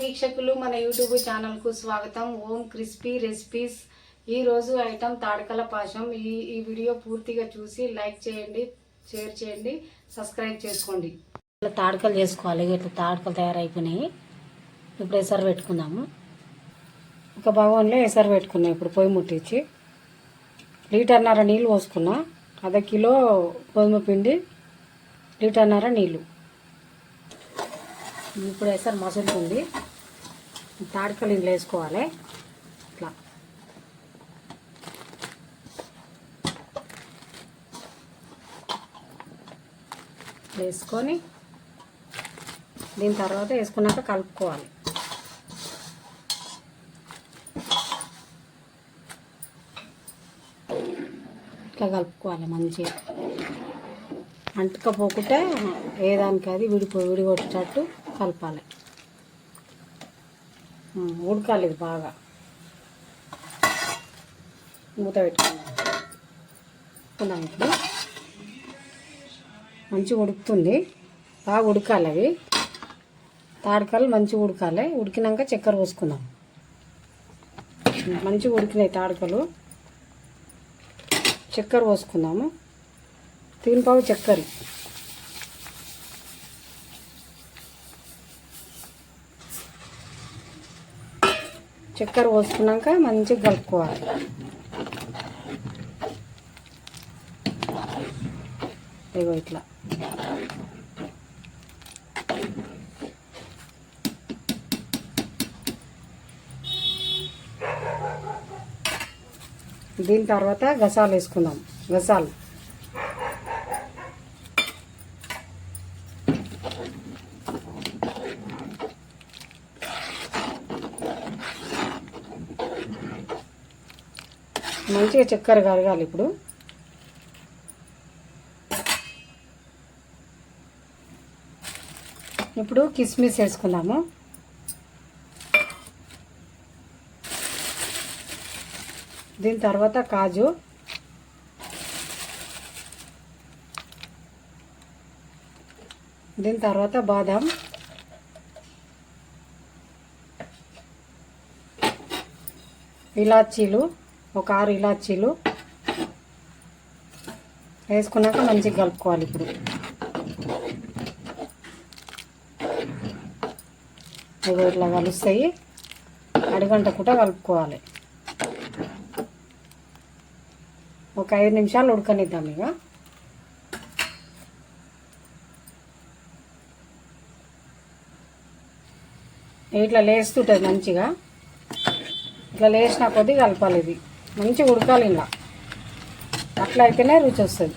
వీక్షకులు మన యూట్యూబ్ ఛానల్కు స్వాగతం. ఓం క్రిస్పీ రెసిపీస్. ఈరోజు ఐటమ్ తాడకల పాశం. ఈ వీడియో పూర్తిగా చూసి లైక్ చేయండి, షేర్ చేయండి, సబ్స్క్రైబ్ చేసుకోండి. ఇట్లా తాడకలు చేసుకోవాలి. ఇట్లా తాడకలు తయారైపోయినాయి. ఇప్పుడు ఎసరు పెట్టుకుందాము. ఒక భగవాన్లో ఎసరు పెట్టుకున్నాం. ఇప్పుడు పొయ్యి ముట్టించి లీటర్న్నర నీళ్ళు పోసుకున్నా. అర్ధ కిలో గోధుమ పిండి, లీటర్న్నర నీళ్ళు. ఇప్పుడు ఎసరు మసులుతుంది. తాడకలు ఇంట్లో వేసుకోవాలి. ఇట్లా వేసుకొని దీని తర్వాత వేసుకున్నాక కలుపుకోవాలి. ఇట్లా కలుపుకోవాలి మంచిగా. అంటుకపోకుంటే ఏదానికి అది విడిగొట్టేటట్టు కలపాలి. ఉడకాలి ఇది బాగా. మూత పెట్టుకుందాం. ఇప్పుడు మంచిగా ఉడుకుతుంది. బాగా ఉడకాలి. అవి తాడకలు మంచిగా ఉడకాలి. ఉడికినాక చక్కెర పోసుకుందాం. మంచిగా ఉడికినాయి తాడకలు. చక్కెర పోసుకుందాము. తీన్పావు చక్కెర. చక్కెర పోసుకున్నాక మంచిగా కలుపుకోవాలి. ఇగో ఇట్లా దీని తర్వాత గసాలు వేసుకుందాం. గసాలు మంచిగా చక్కెర కరగాలి. ఇప్పుడు కిస్మిస్ వేసుకుందాము. దీని తర్వాత కాజు, దీని తర్వాత బాదం, ఇలాచీలు, ఒక 6 ఇలాచీలు వేసుకున్నాక మంచిగా కలుపుకోవాలి. ఇప్పుడు ఇవి ఇట్లా కలుస్తాయి. అడుగంట కూడా కలుపుకోవాలి. ఒక 5 నిమిషాలు ఉడకనిద్దాం. ఇక ఇట్లా లేస్తుంటుంది మంచిగా. ఇట్లా లేచిన కొద్దీ కలపాలి. ఇది మంచిగా ఉడకాలి. ఇలా అట్లా అయితేనే రుచి వస్తుంది.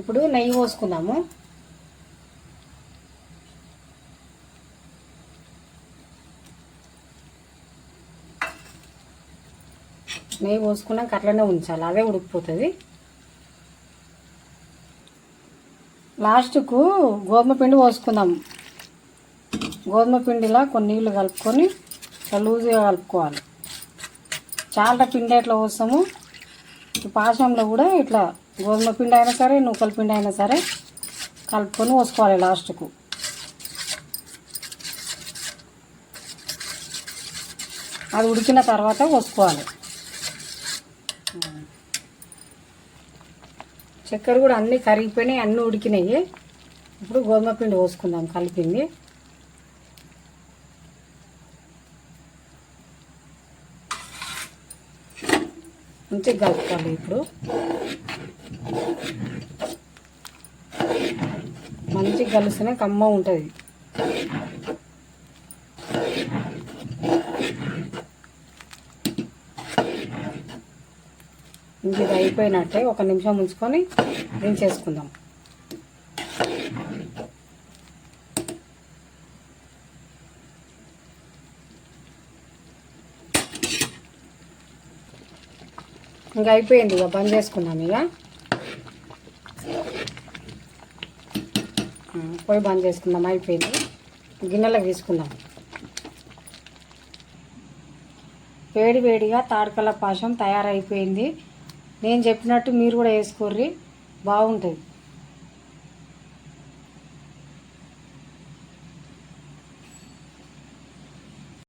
ఇప్పుడు నెయ్యి పోసుకుందాము. నెయ్యి పోసుకున్నాక అట్లనే ఉంచాలి. అదే ఉడికిపోతుంది. లాస్ట్కు గోధుమ పిండి పోసుకుందాం. గోధుమ పిండిలా కొన్ని నీళ్ళు కలుపుకొని లూజుగా కలుపుకోవాలి. చాలా పిండి ఎట్లా పోస్తాము పాశంలో కూడా ఇట్లా గోధుమ పిండి అయినా సరే, నూకల పిండి అయినా సరే కలుపుకొని పోసుకోవాలి. లాస్ట్కు అది ఉడికిన తర్వాత పోసుకోవాలి. చక్కెర కూడా అన్నీ కరిగిపోయినాయి, అన్నీ ఉడికినాయి. ఇప్పుడు గోధుమ పిండి పోసుకుందాం కలిపింది. మంచిగా కలుపుకోవాలి. ఇప్పుడు మంచిగా కలిస్తేనే కమ్మ ఉంటుంది. ఇంక ఇది అయిపోయినట్టే. 1 నిమిషం ఉంచుకొని దించేసుకుందాం. ఇంకా అయిపోయింది. ఇక బంద్ చేసుకుందాం. ఇక పొయ్యి బంద్ చేసుకుందాం. అయిపోయింది. గిన్నెలకు తీసుకుందాం. వేడివేడిగా తాడకల పాశం తయారైపోయింది. నేను చెప్పినట్టు మీరు కూడా వేసుకోర్రి, బాగుంటుంది.